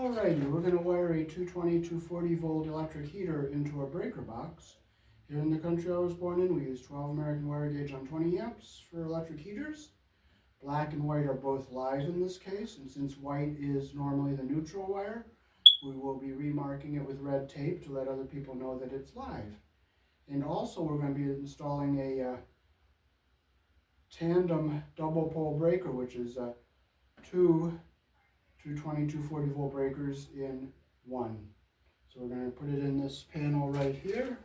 Alrighty, we're going to wire a 220, 240 volt electric heater into a breaker box. Here in the country I was born in, we use 12 American wire gauge on 20 amps for electric heaters. Black and white are both live in this case, and since white is normally the neutral wire, we will be remarking it with red tape to let other people know that it's live. And also we're going to be installing a tandem double pole breaker, which is two 220, 240 volt breakers in one. So we're going to put it in this panel right here.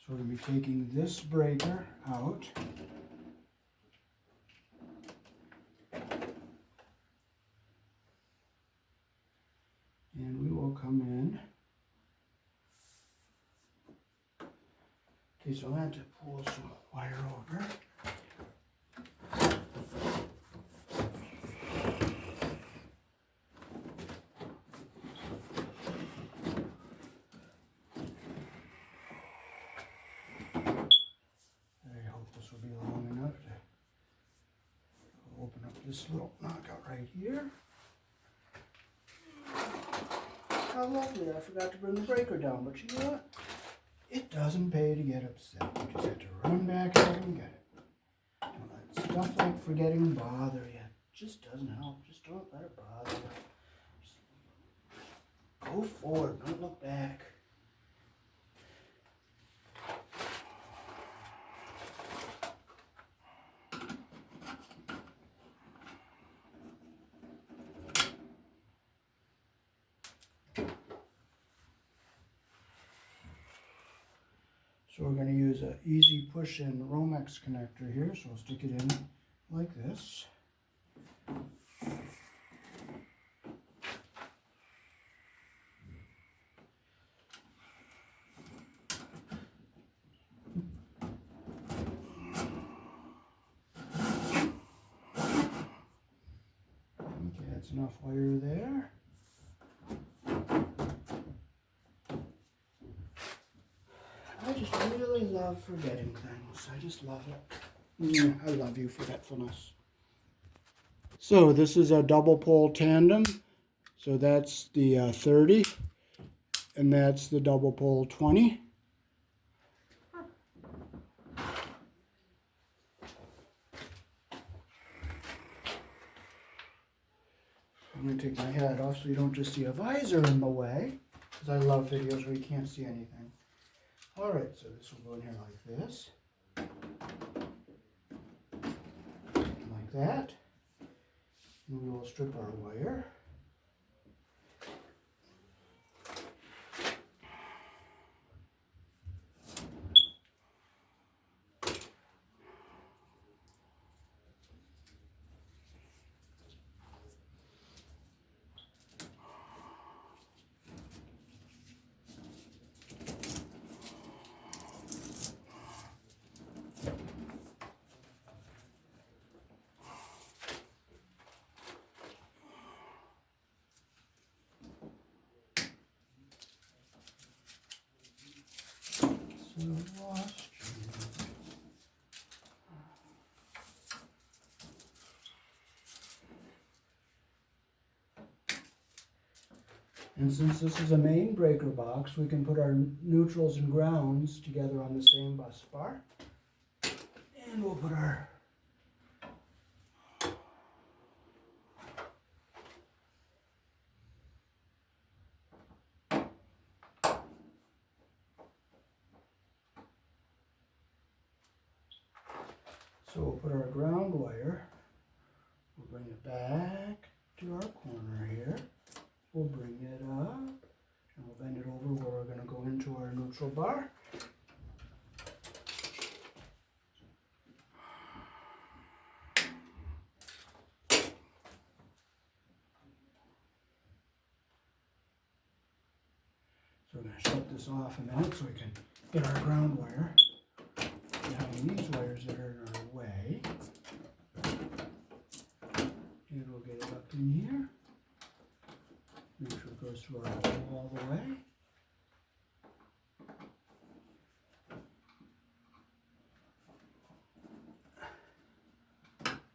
So we're going to be taking this breaker out. And we will come in. Okay, so I have to pull some wire over. I hope this will be long enough to open up this little knockout right here. How lovely, I forgot to bring the breaker down, but you know what? It doesn't pay to get upset. You just have to run back out and get it. Don't let stuff like forgetting bother you. It just doesn't help. Just don't let it bother you. Just go forward, don't look back. So we're going to use an easy push-in Romex connector here, so we'll stick it in like this. Okay, that's enough wire there. I just really love forgetting things. I just love it. Yeah, I love you, forgetfulness. So this is a double pole tandem. So that's the 30, and that's the double pole 20. I'm going to take my hat off so you don't just see a visor in the way, because I love videos where you can't see anything. Alright, so this will go in here like this. Like that. And we will strip our wire. So lost you. And since this is a main breaker box, we can put our neutrals and grounds together on the same bus bar. And we'll put our ground wire. We'll bring it back to our corner here. We'll bring it up and we'll bend it over where we're going to go into our neutral bar. So we're going to shut this off a minute so we can get our ground wire behind these wires that are in our way. And we'll get it up in here. Make sure it goes through our hole all the way.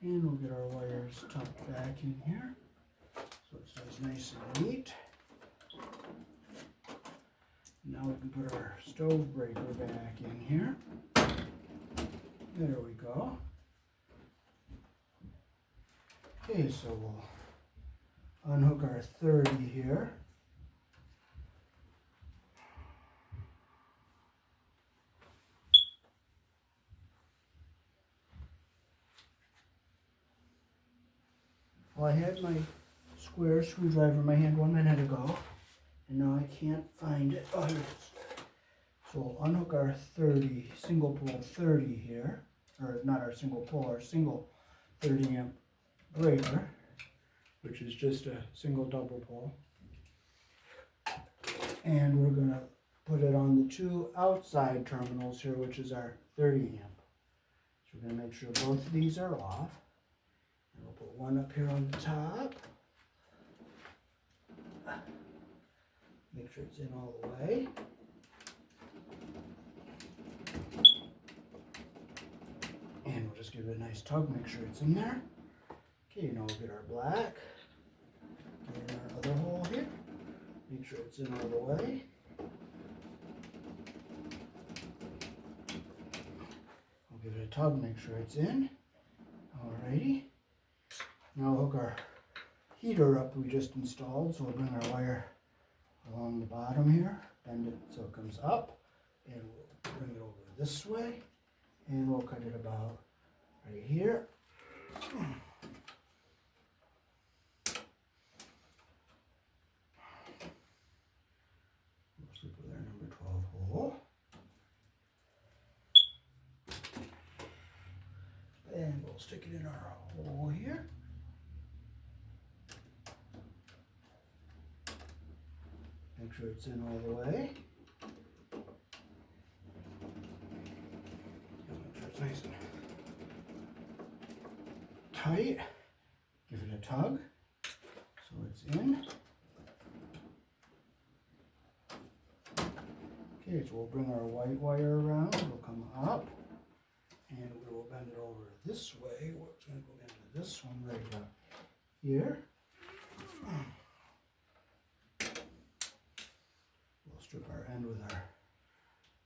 And we'll get our wires tucked back in here so it stays nice and neat. Now we can put our stove breaker back in here. There we go. Okay, so we'll unhook our 30 here. Well, I had my square screwdriver in my hand 1 minute ago, and now I can't find it. Oh, here it is. So we'll unhook our 30, single pole 30 here, or not our single pole, our single 30 amp breaker, which is just a single double pole. And we're going to put it on the 2 outside terminals here, which is our 30 amp. So we're going to make sure both of these are off. And we'll put one up here on the top. Make sure it's in all the way. And we'll just give it a nice tug, make sure it's in there. Okay, now we'll get our black and our other hole here. Make sure it's in all the way. We'll give it a tug, make sure it's in. Alrighty. Now we'll hook our heater up we just installed. So we'll bring our wire along the bottom here, bend it so it comes up, and we'll bring it over this way, and we'll cut it about right here. We'll slip with our number 12 hole. And we'll stick it in our hole here. Make sure it's in all the way. Make sure it's nice and tight. Give it a tug so it's in. Okay, so we'll bring our white wire around. It'll come up, and we will bend it over this way. It's going to go into this one right up here. We'll strip our end with our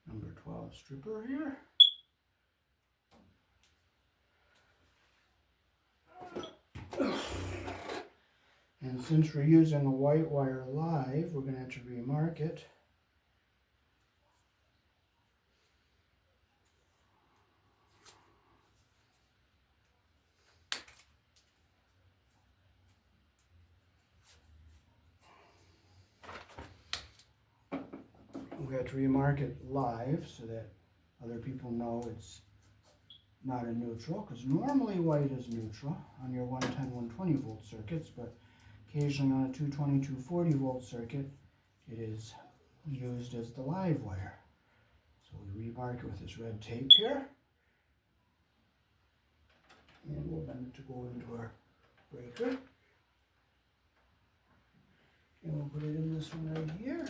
number 12 stripper here. And since we're using a white wire live, we're going to have to remark it. We have to remark it live so that other people know it's not a neutral, because normally white is neutral on your 110, 120 volt circuits, but occasionally on a 220, 240 volt circuit, it is used as the live wire. So we remark it with this red tape here, and we'll bend it to go into our breaker. And we'll put it in this one right here.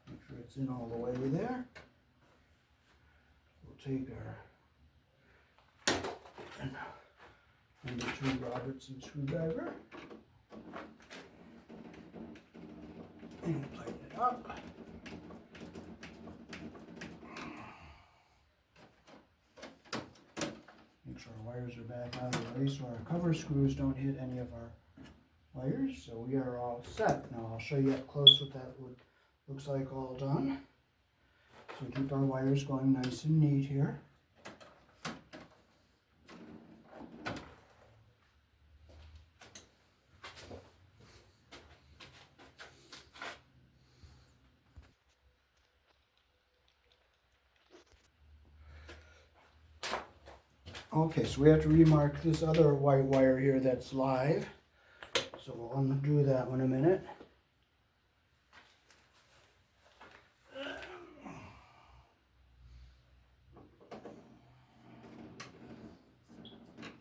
Make sure it's in all the way there. We'll take our and and the 2 Robertson screwdriver. And tighten it up. Make sure our wires are back out of the way so our cover screws don't hit any of our wires. So we are all set. Now I'll show you up close what that looks like all done. So we keep our wires going nice and neat here. Okay, so we have to remark this other white wire here that's live. So we'll undo that one in a minute.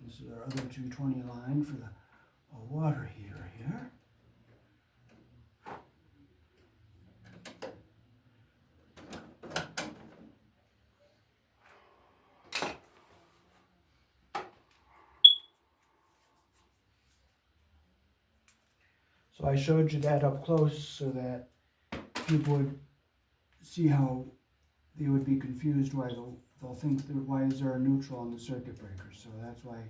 This is our other 220 line for the water heater here. So I showed you that up close so that people would see how they would be confused why they'll think that why is there a neutral on the circuit breaker. So that's why I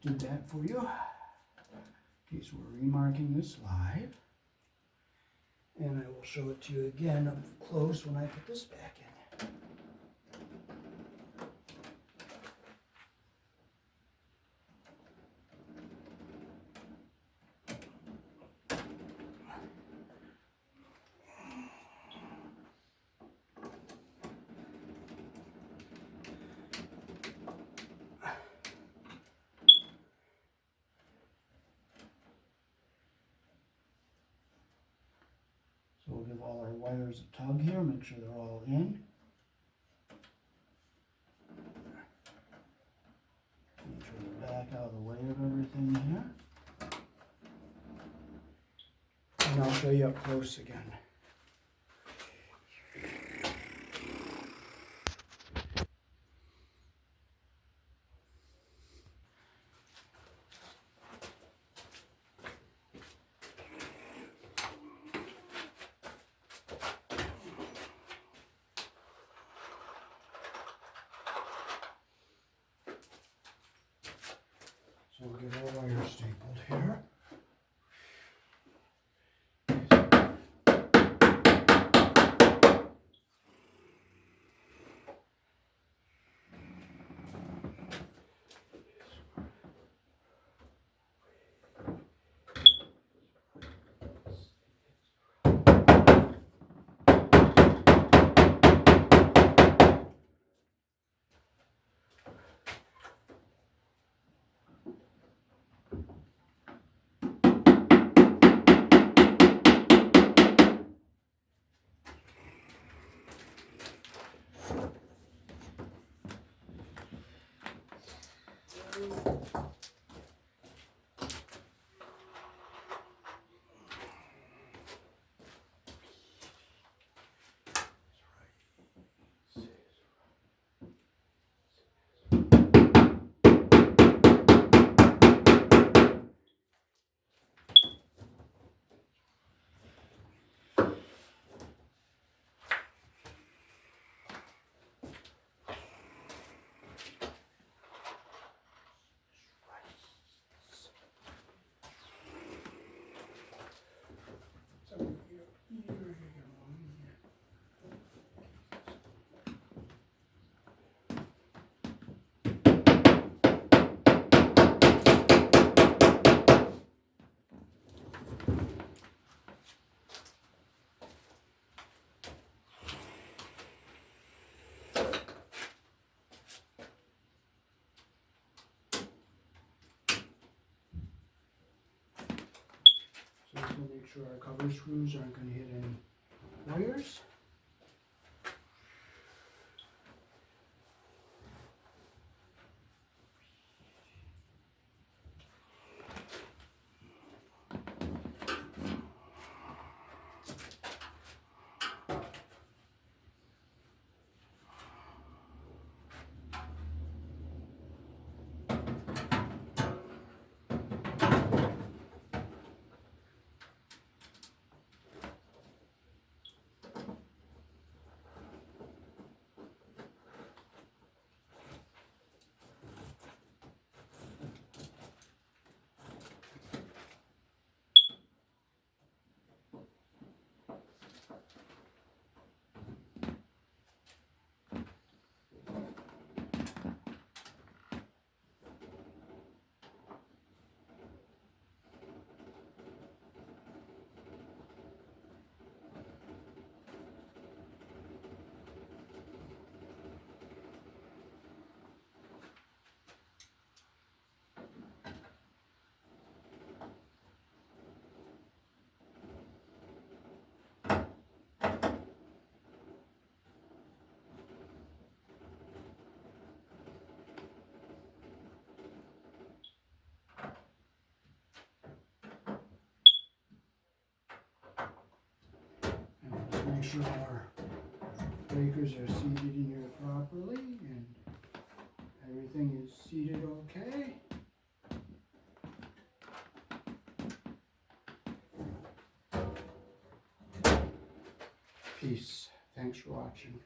did that for you. Okay, so we're remarking this live. And I will show it to you again up close when I put this back in. So we'll give all our wires a tug here, make sure they're all in. Make sure they're back out of the way of everything here. And I'll show you up close again. So we'll get our wires stapled here. So just going to make sure our cover screws aren't going to hit any wires. sure our breakers are seated in here properly and everything is seated okay. Peace. Thanks for watching.